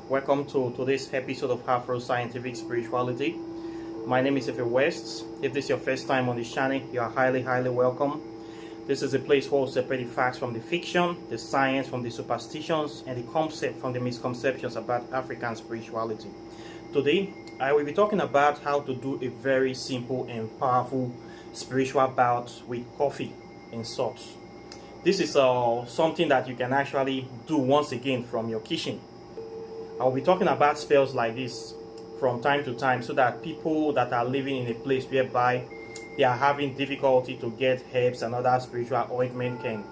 Welcome to today's episode of Afro Scientific Spirituality. My name is Efe West. If this is your first time on this channel, you are highly welcome. This is a place where we separate the facts from the fiction, the science from the superstitions, and the concept from the misconceptions about African spirituality. Today, I will be talking about how to do a very simple and powerful spiritual bout with coffee and salt. This is something that you can actually do once again from your kitchen. I'll be talking about spells like this from time to time so that people that are living in a place whereby they are having difficulty to get herbs and other spiritual ointment can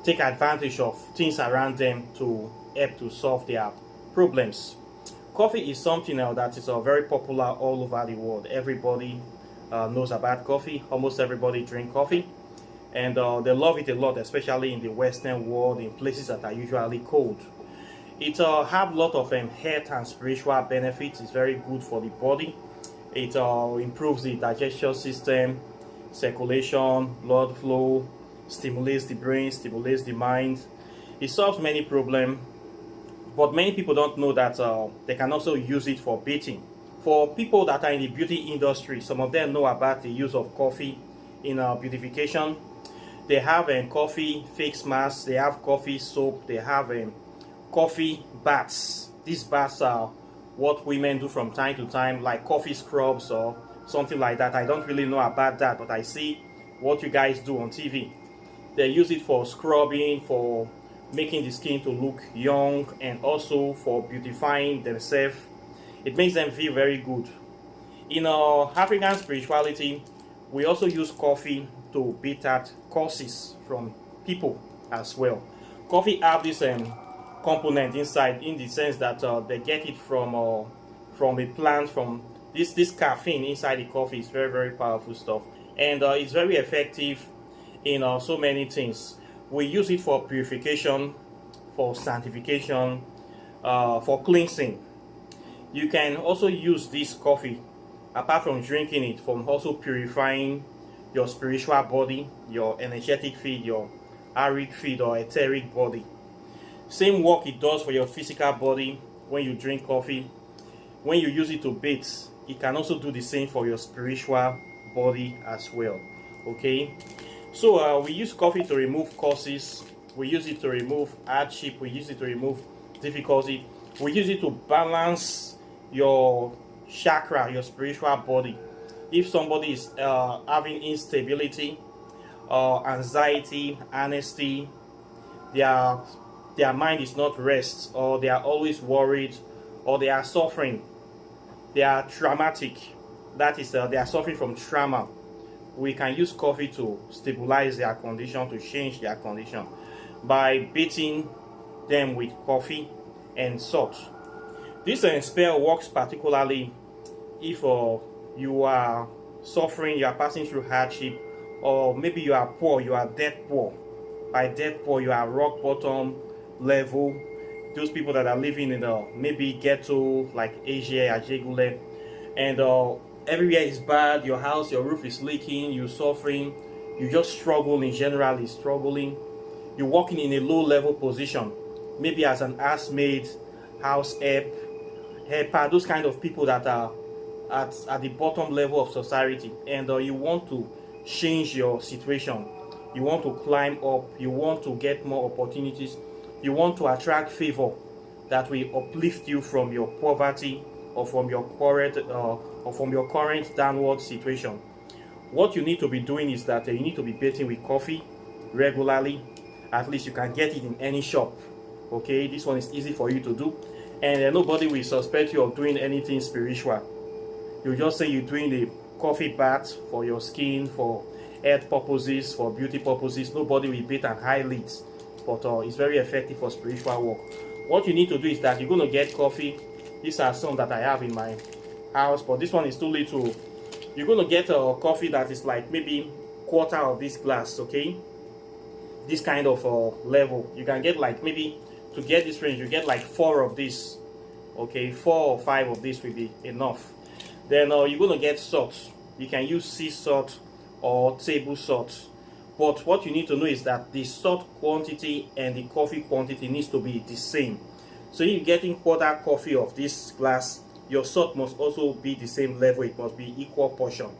take advantage of things around them to help to solve their problems. Coffee is something that is very popular all over the world. Everybody knows about coffee. Almost everybody drink coffee. And they love it a lot, especially in the Western world, in places that are usually cold. It have a lot of health and spiritual benefits. It's very good for the body. It improves the digestion system, circulation, blood flow, stimulates the brain, stimulates the mind. It solves many problems, but many people don't know that they can also use it for bathing. For people that are in the beauty industry, some of them know about the use of coffee in beautification. They have coffee face masks, they have coffee soap, they have coffee baths. These baths are what women do from time to time, like coffee scrubs or something like that. I don't really know about that, but I see what you guys do on TV. They use it for scrubbing, for making the skin to look young, and also for beautifying themselves. It makes them feel very good. In African spirituality, we also use coffee to beat out curses from people as well. Coffee have this component inside, in the sense that they get it from a plant. From this caffeine inside the coffee is very powerful stuff, and it's very effective in so many things. We use it for purification, for sanctification, for cleansing. You can also use this coffee, apart from drinking it, from also purifying your spiritual body, your energetic field, your auric field or etheric body. Same work it does for your physical body when you drink coffee. When you use it to bathe, it can also do the same for your spiritual body as well. Okay, so we use coffee to remove curses, we use it to remove hardship, we use it to remove difficulty, we use it to balance your chakra, your spiritual body. If somebody is having instability, anxiety, honesty, their mind is not rest, or they are always worried, or they are suffering, they are traumatic, that is they are suffering from trauma, we can use coffee to stabilize their condition, to change their condition by beating them with coffee and salt. This spell works particularly if you are suffering, you are passing through hardship, or maybe you are poor, you are dead poor. By dead poor, you are rock bottom level. Those people that are living in maybe ghetto like Asia, Ajegule, and everywhere is bad. Your house, your roof is leaking. You're suffering. You just struggling, generally struggling. You're working in a low level position, maybe as an housemaid, house helper, those kind of people that are at the bottom level of society, and you want to change your situation. You want to climb up. You want to get more opportunities. You want to attract favor that will uplift you from your poverty, or from your current downward situation. What you need to be doing is that you need to be bathing with coffee regularly. At least you can get it in any shop. Okay, this one is easy for you to do, and nobody will suspect you of doing anything spiritual. You just say you're doing a coffee bath for your skin, for health purposes, for beauty purposes. Nobody will beat and hide it, but it's very effective for spiritual work. What you need to do is that you're going to get coffee. These are some that I have in my house, but this one is too little. You're going to get a coffee that is like maybe quarter of this glass. Okay, this kind of level. You can get like, maybe to get this range, you get like 4 of this. Okay, 4 or 5 of this will be enough. Then you're going to get salt. You can use sea salt or table salt. But what you need to know is that the salt quantity and the coffee quantity needs to be the same. So if you're getting quarter coffee of this glass, your salt must also be the same level. It must be equal portion.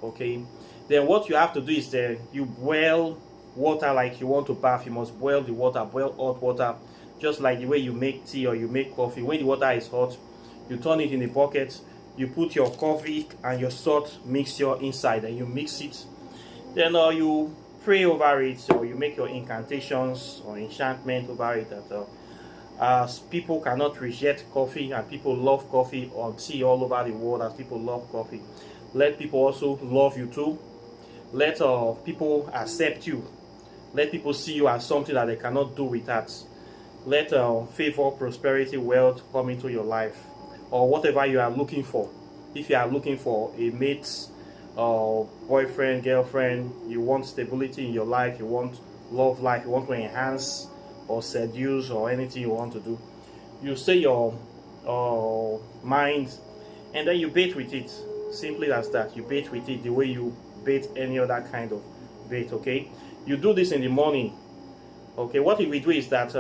Okay, then what you have to do is that you boil water like you want to bath. You must boil the water, boil hot water, just like the way you make tea or you make coffee. When the water is hot, you turn it in a bucket, you put your coffee and your salt mixture inside, and you mix it. Then you pray over it, or you make your incantations or enchantment over it, that as people cannot reject coffee and people love coffee, or tea all over the world, as people love coffee, let people also love you too. Let people accept you. Let people see you as something that they cannot do without. Let favor, prosperity, wealth come into your life, or whatever you are looking for. If you are looking for a mate, boyfriend, girlfriend, you want stability in your life, you want love life, you want to enhance or seduce or anything you want to do, you say your mind, and then you bait with it. Simply as that. You bait with it the way you bait any other kind of bait. Okay, you do this in the morning. Okay, what we do is that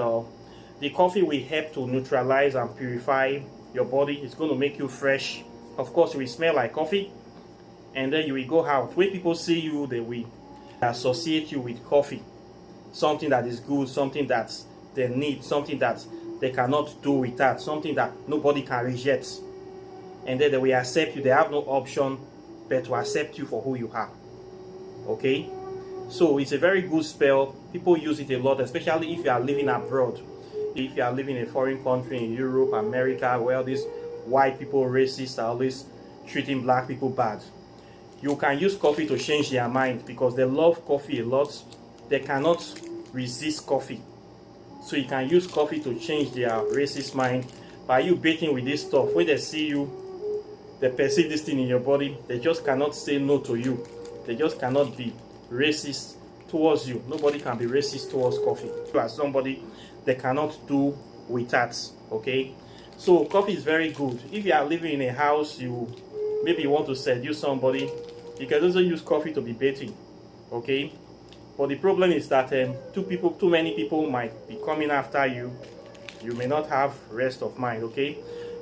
the coffee will help to neutralize and purify your body. It's going to make you fresh. Of course, you will smell like coffee, and then you will go out. When people see you, they will associate you with coffee, something that is good, something that they need, something that they cannot do without, something that nobody can reject. And then they will accept you. They have no option but to accept you for who you are. Okay, so it's a very good spell. People use it a lot, especially if you are living abroad. If you are living in a foreign country, in Europe, America, where these white people, racists, are always treating black people bad, you can use coffee to change their mind, because they love coffee a lot. They cannot resist coffee. So you can use coffee to change their racist mind by you baking with this stuff. When they see you, they perceive this thing in your body, they just cannot say no to you. They just cannot be racist towards you. Nobody can be racist towards coffee. You are somebody they cannot do without. Okay, so coffee is very good. If you are living in a house, you maybe want to seduce somebody, you can also use coffee to be baiting. Okay, but the problem is that too many people might be coming after you. You may not have rest of mind. Okay,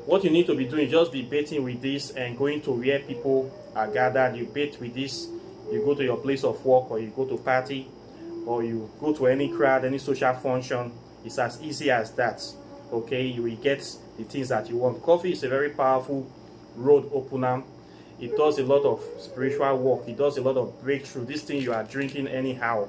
what you need to be doing is just be baiting with this and going to where people are gathered. You bait with this. You go to your place of work, or you go to party, or you go to any crowd, any social function. It's as easy as that. Okay, you will get the things that you want. Coffee is a very powerful road opener. It does a lot of spiritual work. It does a lot of breakthrough. This thing you are drinking anyhow,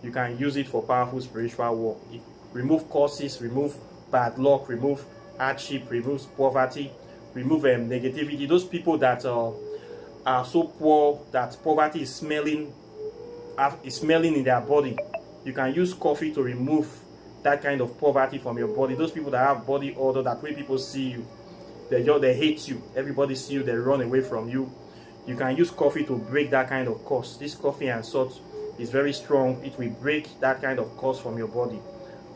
you can use it for powerful spiritual work. It remove curses, remove bad luck, remove hardship, removes poverty, remove negativity. Those people that are so poor that poverty is smelling in their body, you can use coffee to remove that kind of poverty from your body. Those people that have body odor, that when people see you, they hate you. Everybody see you, they run away from you. You can use coffee to break that kind of curse. This coffee and salt is very strong. It will break that kind of curse from your body.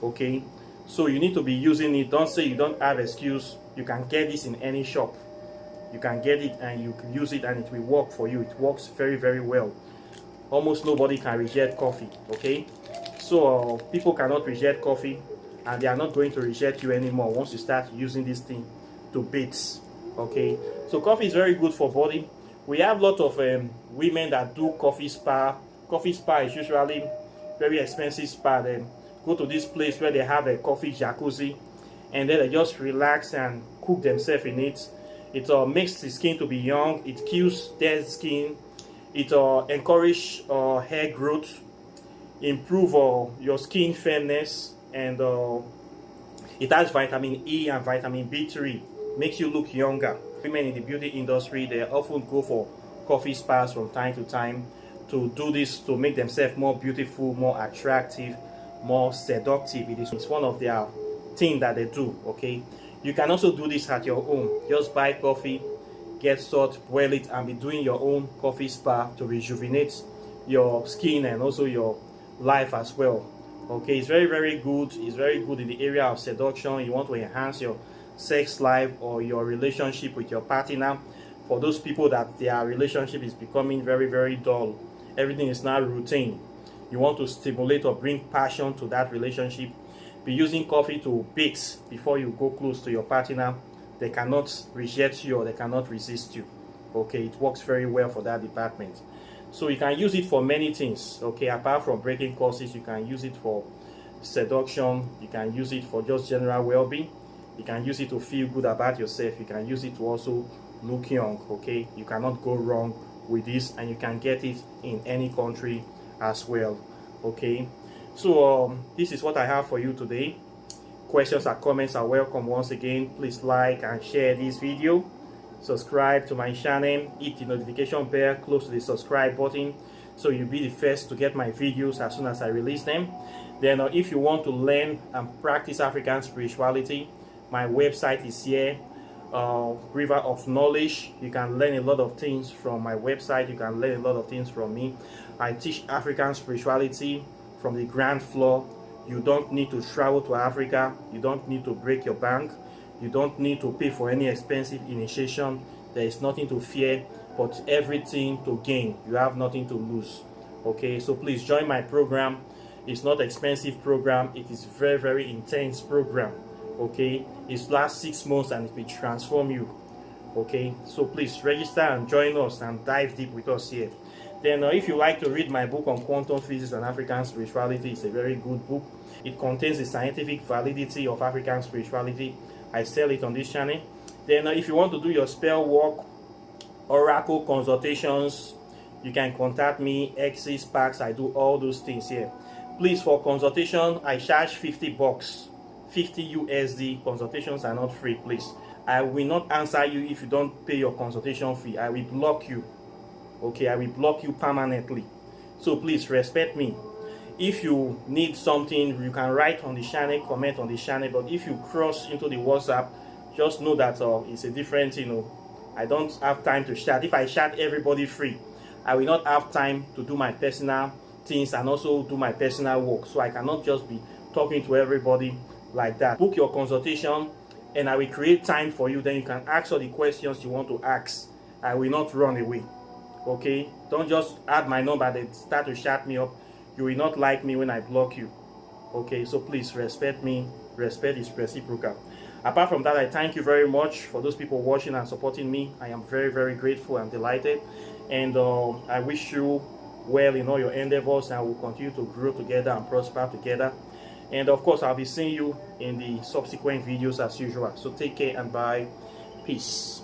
Okay, so you need to be using it. Don't say you don't have excuse. You can get this in any shop. You can get it and you can use it, and it will work for you. It works very, very well. Almost nobody can reject coffee. Okay, so people cannot reject coffee, and they are not going to reject you anymore once you start using this thing to bait. Okay, so coffee is very good for body. We have a lot of women that do coffee spa. Coffee spa is usually very expensive spa. They go to this place where they have a coffee jacuzzi, and then they just relax and cook themselves in it. It makes the skin to be young. It kills dead skin. It encourages hair growth, improve your skin fairness, and it has vitamin E and vitamin B3. Makes you look younger. Women in the beauty industry, they often go for coffee spas from time to time to do this, to make themselves more beautiful, more attractive, more seductive. It's one of their things that they do. Okay, you can also do this at your home. Just buy coffee, get salt, boil it, and be doing your own coffee spa to rejuvenate your skin and also your life as well. Okay, it's very, very good. It's very good in the area of seduction. You want to enhance your sex life or your relationship with your partner. For those people that their relationship is becoming very, very dull, everything is now routine, you want to stimulate or bring passion to that relationship, be using coffee to bakes before you go close to your partner, they cannot reject you or they cannot resist you. Okay, it works very well for that department. So you can use it for many things. Okay, apart from breaking curses, you can use it for seduction, you can use it for just general well-being, you can use it to feel good about yourself, you can use it to also look young. Okay, you cannot go wrong with this, and you can get it in any country as well. Okay, so this is what I have for you today. Questions or comments are welcome. Once again, please like and share this video, subscribe to my channel, hit the notification bell close to the subscribe button so you'll be the first to get my videos as soon as I release them. Then if you want to learn and practice African spirituality, my website is here, River of Knowledge. You can learn a lot of things from my website. You can learn a lot of things from me. I teach African spirituality from the ground floor. You don't need to travel to Africa. You don't need to break your bank. You don't need to pay for any expensive initiation. There is nothing to fear, but everything to gain. You have nothing to lose. Okay, so please join my program. It's not expensive program. It is very, very intense program. Okay, it lasts 6 months and it will transform you. Okay, so please register and join us and dive deep with us here. Then if you like to read my book on quantum physics and African spirituality, it's a very good book. It contains the scientific validity of African spirituality. I sell it on this channel. Then if you want to do your spell work, oracle consultations, you can contact me, X's, Packs. I do all those things here. Please, for consultation, I charge $50, 50 USD. Consultations are not free, please. I will not answer you if you don't pay your consultation fee. I will block you. Okay, I will block you permanently. So please respect me. If you need something, you can write on the channel, comment on the channel. But if you cross into the WhatsApp, just know that it's a different, I don't have time to chat. If I chat everybody free, I will not have time to do my personal things and also do my personal work. So I cannot just be talking to everybody like that. Book your consultation and I will create time for you. Then you can ask all the questions you want to ask. I will not run away. Okay, don't just add my number and start to chat me up. You will not like me when I block you. Okay, so please respect me. Respect is reciprocal. Apart from that, I thank you very much for those people watching and supporting me. I am very, very grateful and delighted. And I wish you well in all your endeavors, and we'll continue to grow together and prosper together. And of course, I'll be seeing you in the subsequent videos as usual. So take care and bye. Peace.